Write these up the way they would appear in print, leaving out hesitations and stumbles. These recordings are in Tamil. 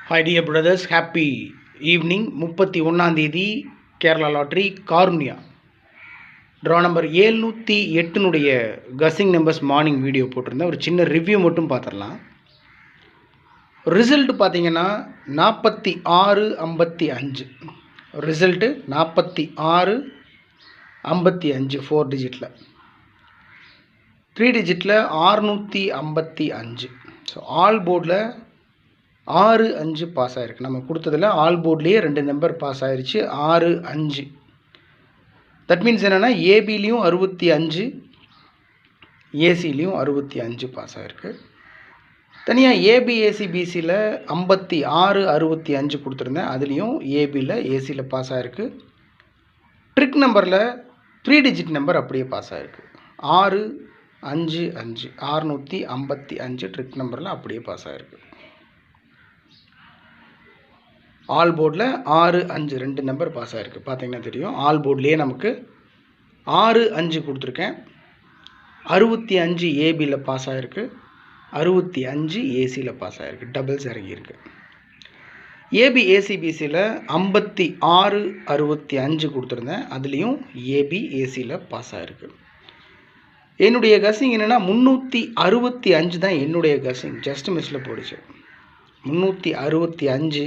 Hi dear brothers, happy evening. 31ஆம் தேதி Kerala lottery Karunya draw number 708 guessing numbers morning video போட்டிருந்தேன். ஒரு சின்ன ரிவ்யூ மட்டும் பார்த்துடலாம். ரிசல்ட் பார்த்தீங்கன்னா 4655. ரிசல்ட்டு 4655 4 டிஜிட்டில், 3 டிஜிட்டில் 655. ஸோ ஆல் போர்டில் 6-5 பாஸ் ஆகிருக்கு. நம்ம கொடுத்ததில் ஆல் போர்ட்லேயே 2 நம்பர் பாஸ் ஆகிருச்சு. 6-5. தட் மீன்ஸ் என்னென்னா ஏபிலையும் 65, ஏசிலையும் 65 பாஸ் ஆகிருக்கு. தனியாக ஏபிஏசி பிசியில் 56-65 கொடுத்துருந்தேன். அதுலேயும் ஏபியில் ஏசியில் பாஸ் ஆகிருக்கு. ட்ரிக் நம்பரில் 3 டிஜிட் நம்பர் அப்படியே பாஸ் ஆகிருக்கு. 655 655 ட்ரிக் நம்பரில் அப்படியே பாஸ் ஆகிருக்கு. ஆல் போர்டில் 6-5 2 நம்பர் பாஸ் ஆகிருக்கு. பார்த்தீங்கன்னா தெரியும். ஆல் போர்ட்லேயே நமக்கு 6-5 கொடுத்துருக்கேன். 65 ஏபியில் பாஸ் ஆகிருக்கு, 65 ஏசியில் பாஸ் ஆகிருக்கு. டபுள்ஸ் இறங்கியிருக்கு. ஏபி ஏசிபிசியில் 56-65 கொடுத்துருந்தேன். அதுலேயும் ஏபி ஏசியில் பாஸ் ஆகிருக்கு. என்னுடைய கசிங் என்னென்னா 365 தான் என்னுடைய கசிங். ஜஸ்ட் மிஸ்ஸில் போடுச்சு. 365,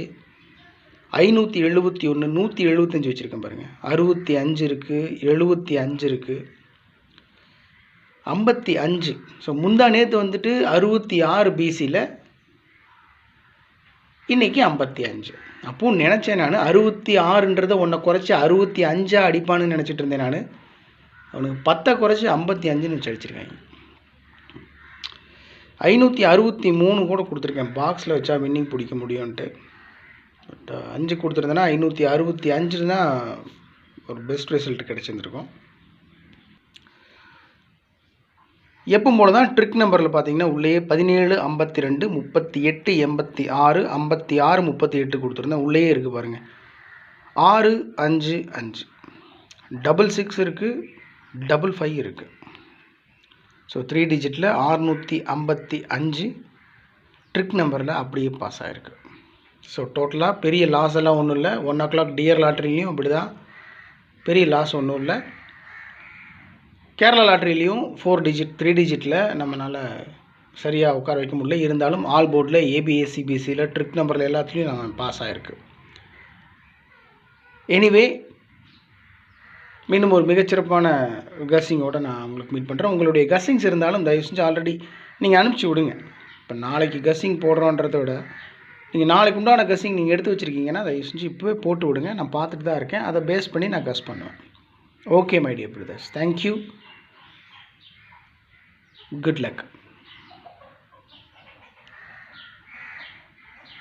571, 175 வச்சுருக்கேன் பாருங்கள். 65 இருக்குது, 75 இருக்குது, 55. ஸோ முந்தா நேற்று வந்துட்டு 66 பிசியில், இன்றைக்கி 55. அப்போது நினச்சேன் நான் 66ன்றதை ஒன்றை குறைச்சி 65 அடிப்பான்னு நினச்சிட்டு இருந்தேன். நான் அவனுக்கு 10 குறைச்சி 55ன்னு வச்சு அடிச்சிருக்கேன். 563 கூட கொடுத்துருக்கேன். பாக்ஸில் வச்சா வின்னிங் பிடிக்க முடியும்ன்ட்டு. பட் 5 கொடுத்துருந்தேன்னா 565 தான் ஒரு பெஸ்ட் ரிசல்ட் கிடச்சிருந்துருக்கும். எப்போ போல தான் ட்ரிக் நம்பரில் பார்த்தீங்கன்னா உள்ளே 17, 52, 38, 86, 56, 38 கொடுத்துருந்தேன். உள்ளே இருக்குது பாருங்கள். 6-5-5, 666 இருக்குது, 55 இருக்குது. ஸோ 3 டிஜிட்டில் 655 ட்ரிக் நம்பரில் அப்படியே பாஸ் ஆகிருக்கு. ஸோ டோட்டலாக பெரிய லாஸ் எல்லாம் ஒன்றும் இல்லை. 1 o'clock டியர் லாட்ரிலையும் அப்படி தான், பெரிய லாஸ் ஒன்றும் இல்லை. கேரளா லாட்ரிலையும் 4 டிஜிட் 3 டிஜிட்டில் நம்மளால் சரியாக உட்கார வைக்க முடியல. இருந்தாலும் ஆல் போர்டில் ஏபிஎஸ்சிபிசியில் ட்ரிக் நம்பரில் எல்லாத்துலேயும் நான் பாஸ் ஆகிருக்கு. எனிவே மீண்டும் ஒரு மிகச்சிறப்பான கஸ்ஸிங்கோடு நான் உங்களுக்கு மீட் பண்ணுறேன். உங்களுடைய கஸ்ஸிங்ஸ் இருந்தாலும் தயவு செஞ்சு ஆல்ரெடி நீங்கள் அனுப்பிச்சி விடுங்க. இப்போ நாளைக்கு கஸ்ஸிங் போடுறோன்றத விட நீங்கள் நாளைக்கு உண்டான கஸ்ஸிங் நீங்கள் எடுத்து வச்சுருக்கீங்கன்னா தயவு செஞ்சு இப்போவே போட்டு விடுங்க. நான் பார்த்துட்டு தான் இருக்கேன். அதை பேஸ் பண்ணி நான் கஸ் பண்ணுவேன். Okay my dear brothers, thank you, good luck.